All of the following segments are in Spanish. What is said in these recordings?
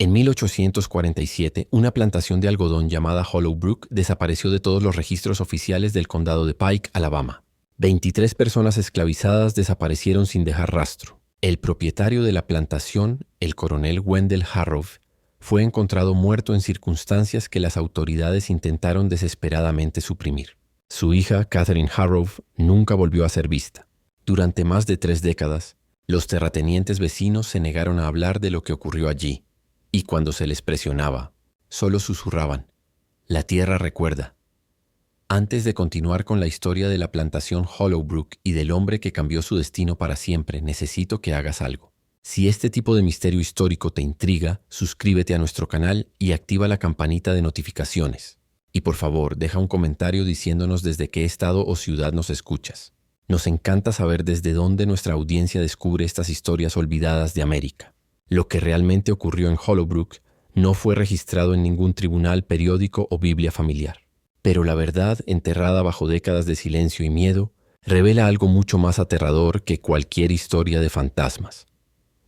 En 1847, una plantación de algodón llamada Hollow Brook desapareció de todos los registros oficiales del condado de Pike, Alabama. 23 personas esclavizadas desaparecieron sin dejar rastro. El propietario de la plantación, el coronel Wendell Harrow, fue encontrado muerto en circunstancias que las autoridades intentaron desesperadamente suprimir. Su hija, Catherine Harrow, nunca volvió a ser vista. Durante más de 3 décadas, los terratenientes vecinos se negaron a hablar de lo que ocurrió allí, y cuando se les presionaba, solo susurraban: «La tierra recuerda». Antes de continuar con la historia de la plantación Hollow Brook y del hombre que cambió su destino para siempre, necesito que hagas algo. Si este tipo de misterio histórico te intriga, suscríbete a nuestro canal y activa la campanita de notificaciones. Y por favor, deja un comentario diciéndonos desde qué estado o ciudad nos escuchas. Nos encanta saber desde dónde nuestra audiencia descubre estas historias olvidadas de América. Lo que realmente ocurrió en Hollow Brook no fue registrado en ningún tribunal, periódico o Biblia familiar. Pero la verdad, enterrada bajo décadas de silencio y miedo, revela algo mucho más aterrador que cualquier historia de fantasmas: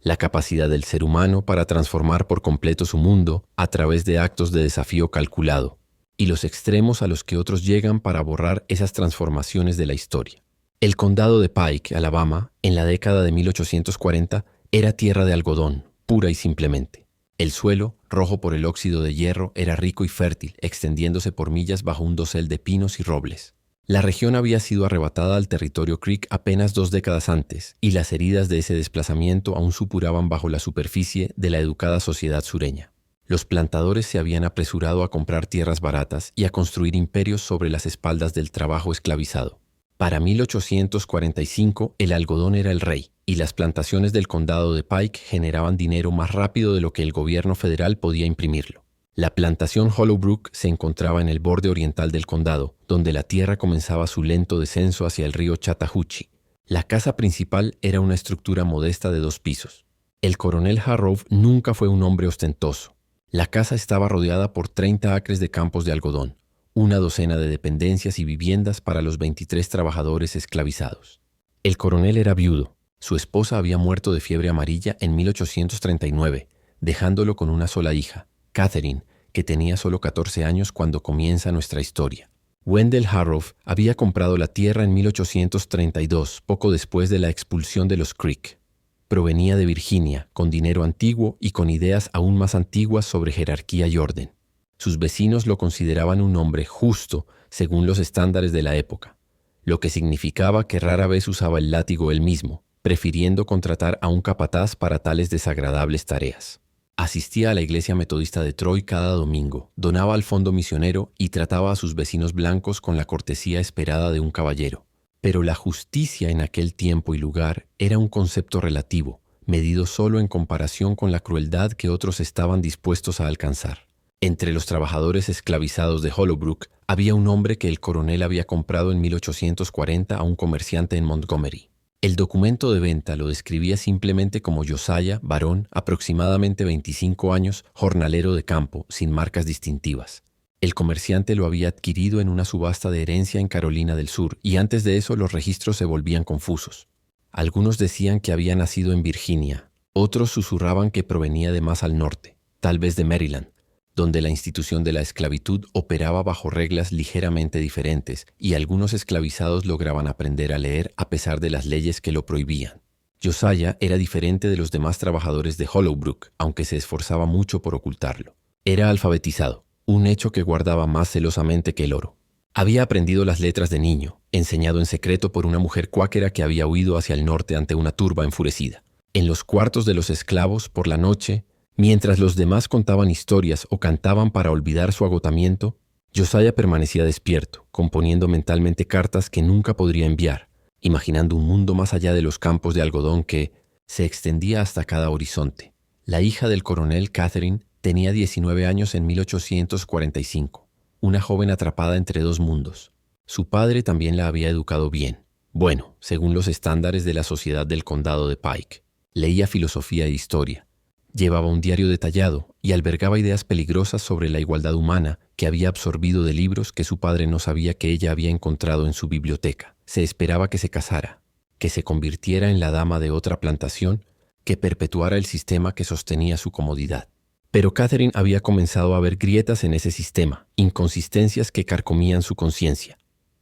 la capacidad del ser humano para transformar por completo su mundo a través de actos de desafío calculado, y los extremos a los que otros llegan para borrar esas transformaciones de la historia. El condado de Pike, Alabama, en la década de 1840, era tierra de algodón, pura y simplemente. El suelo, rojo por el óxido de hierro, era rico y fértil, extendiéndose por millas bajo un dosel de pinos y robles. La región había sido arrebatada al territorio Creek apenas 2 décadas antes, y las heridas de ese desplazamiento aún supuraban bajo la superficie de la educada sociedad sureña. Los plantadores se habían apresurado a comprar tierras baratas y a construir imperios sobre las espaldas del trabajo esclavizado. Para 1845, el algodón era el rey, y las plantaciones del condado de Pike generaban dinero más rápido de lo que el gobierno federal podía imprimirlo. La plantación Hollow Brook se encontraba en el borde oriental del condado, donde la tierra comenzaba su lento descenso hacia el río Chattahoochee. La casa principal era una estructura modesta de 2 pisos. El coronel Harrow nunca fue un hombre ostentoso. La casa estaba rodeada por 30 acres de campos de algodón, una docena de dependencias y viviendas para los 23 trabajadores esclavizados. El coronel era viudo. Su esposa había muerto de fiebre amarilla en 1839, dejándolo con una sola hija, Catherine, que tenía solo 14 años cuando comienza nuestra historia. Wendell Harrow había comprado la tierra en 1832, poco después de la expulsión de los Creek. Provenía de Virginia, con dinero antiguo y con ideas aún más antiguas sobre jerarquía y orden. Sus vecinos lo consideraban un hombre justo según los estándares de la época, lo que significaba que rara vez usaba el látigo él mismo, prefiriendo contratar a un capataz para tales desagradables tareas. Asistía a la iglesia metodista de Troy cada domingo, donaba al fondo misionero y trataba a sus vecinos blancos con la cortesía esperada de un caballero. Pero la justicia en aquel tiempo y lugar era un concepto relativo, medido solo en comparación con la crueldad que otros estaban dispuestos a alcanzar. Entre los trabajadores esclavizados de Hollow Brook había un hombre que el coronel había comprado en 1840 a un comerciante en Montgomery. El documento de venta lo describía simplemente como Josiah, varón, aproximadamente 25 años, jornalero de campo, sin marcas distintivas. El comerciante lo había adquirido en una subasta de herencia en Carolina del Sur, y antes de eso los registros se volvían confusos. Algunos decían que había nacido en Virginia, otros susurraban que provenía de más al norte, tal vez de Maryland, donde la institución de la esclavitud operaba bajo reglas ligeramente diferentes y algunos esclavizados lograban aprender a leer a pesar de las leyes que lo prohibían. Josiah era diferente de los demás trabajadores de Hollow Brook, aunque se esforzaba mucho por ocultarlo. Era alfabetizado, un hecho que guardaba más celosamente que el oro. Había aprendido las letras de niño, enseñado en secreto por una mujer cuáquera que había huido hacia el norte ante una turba enfurecida. En los cuartos de los esclavos, por la noche, mientras los demás contaban historias o cantaban para olvidar su agotamiento, Josiah permanecía despierto, componiendo mentalmente cartas que nunca podría enviar, imaginando un mundo más allá de los campos de algodón que se extendía hasta cada horizonte. La hija del coronel, Catherine, tenía 19 años en 1845, una joven atrapada entre 2 mundos. Su padre también la había educado bien, bueno, según los estándares de la sociedad del condado de Pike. Leía filosofía e historia. Llevaba un diario detallado y albergaba ideas peligrosas sobre la igualdad humana que había absorbido de libros que su padre no sabía que ella había encontrado en su biblioteca. Se esperaba que se casara, que se convirtiera en la dama de otra plantación, que perpetuara el sistema que sostenía su comodidad. Pero Catherine había comenzado a ver grietas en ese sistema, inconsistencias que carcomían su conciencia.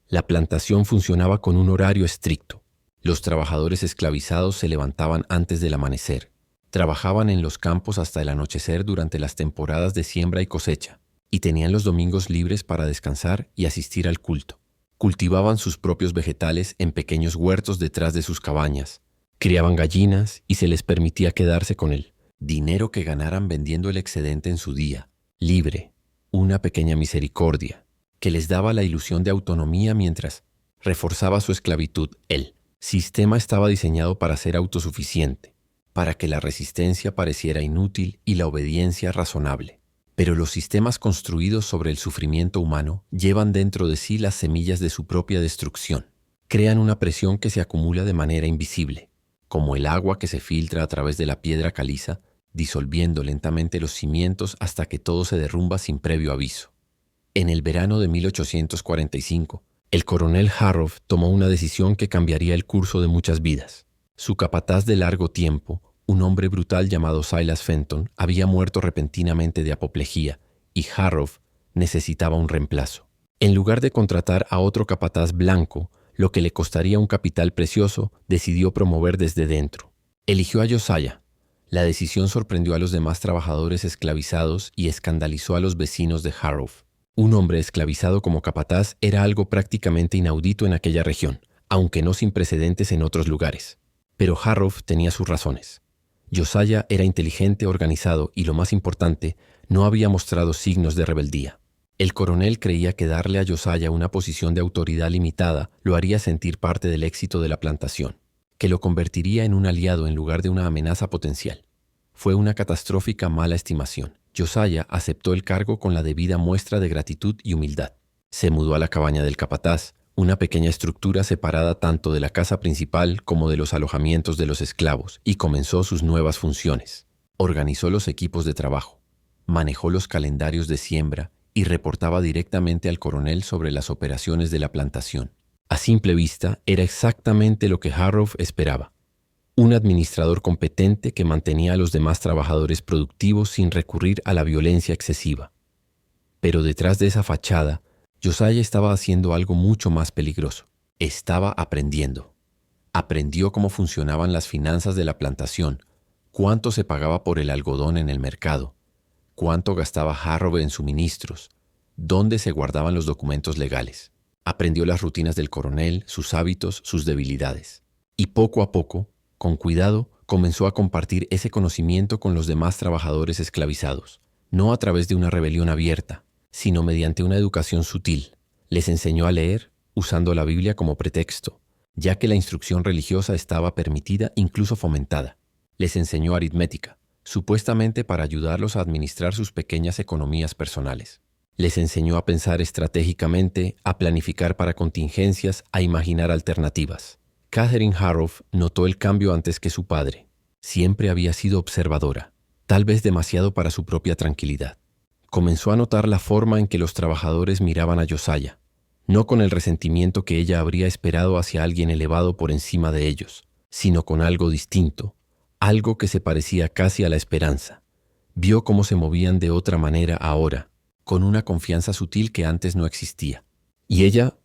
La plantación funcionaba con un horario estricto. Los trabajadores esclavizados se levantaban antes del amanecer. Trabajaban en los campos hasta el anochecer durante las temporadas de siembra y cosecha, y tenían los domingos libres para descansar y asistir al culto. Cultivaban sus propios vegetales en pequeños huertos detrás de sus cabañas. Criaban gallinas y se les permitía quedarse con él. Dinero que ganaran vendiendo el excedente en su día, libre, una pequeña misericordia, que les daba la ilusión de autonomía mientras reforzaba su esclavitud. El sistema estaba diseñado para ser autosuficiente, para que la resistencia pareciera inútil y la obediencia razonable. Pero los sistemas construidos sobre el sufrimiento humano llevan dentro de sí las semillas de su propia destrucción. Crean una presión que se acumula de manera invisible, como el agua que se filtra a través de la piedra caliza, disolviendo lentamente los cimientos hasta que todo se derrumba sin previo aviso. En el verano de 1845, el coronel Harrow tomó una decisión que cambiaría el curso de muchas vidas. Su capataz de largo tiempo, un hombre brutal llamado Silas Fenton, había muerto repentinamente de apoplejía y Harrow necesitaba un reemplazo. En lugar de contratar a otro capataz blanco, lo que le costaría un capital precioso, decidió promover desde dentro. Eligió a Josiah. La decisión sorprendió a los demás trabajadores esclavizados y escandalizó a los vecinos de Harrow. Un hombre esclavizado como capataz era algo prácticamente inaudito en aquella región, aunque no sin precedentes en otros lugares. Pero Harrow tenía sus razones. Josiah era inteligente, organizado y, lo más importante, no había mostrado signos de rebeldía. El coronel creía que darle a Josiah una posición de autoridad limitada lo haría sentir parte del éxito de la plantación, que lo convertiría en un aliado en lugar de una amenaza potencial. Fue una catastrófica mala estimación. Josiah aceptó el cargo con la debida muestra de gratitud y humildad. Se mudó a la cabaña del capataz, una pequeña estructura separada tanto de la casa principal como de los alojamientos de los esclavos, y comenzó sus nuevas funciones. Organizó los equipos de trabajo, manejó los calendarios de siembra y reportaba directamente al coronel sobre las operaciones de la plantación. A simple vista, era exactamente lo que Harrow esperaba. Un administrador competente que mantenía a los demás trabajadores productivos sin recurrir a la violencia excesiva. Pero detrás de esa fachada, Josiah estaba haciendo algo mucho más peligroso. Estaba aprendiendo. Aprendió cómo funcionaban las finanzas de la plantación, cuánto se pagaba por el algodón en el mercado, cuánto gastaba Harrow en suministros, dónde se guardaban los documentos legales. Aprendió las rutinas del coronel, sus hábitos, sus debilidades. Y poco a poco, con cuidado, comenzó a compartir ese conocimiento con los demás trabajadores esclavizados, no a través de una rebelión abierta, sino mediante una educación sutil. Les enseñó a leer, usando la Biblia como pretexto, ya que la instrucción religiosa estaba permitida, incluso fomentada. Les enseñó aritmética, supuestamente para ayudarlos a administrar sus pequeñas economías personales. Les enseñó a pensar estratégicamente, a planificar para contingencias, a imaginar alternativas. Catherine Harrow notó el cambio antes que su padre. Siempre había sido observadora, tal vez demasiado para su propia tranquilidad. Comenzó a notar la forma en que los trabajadores miraban a Josiah, no con el resentimiento que ella habría esperado hacia alguien elevado por encima de ellos, sino con algo distinto, algo que se parecía casi a la esperanza. Vio cómo se movían de otra manera ahora, con una confianza sutil que antes no existía. Y ella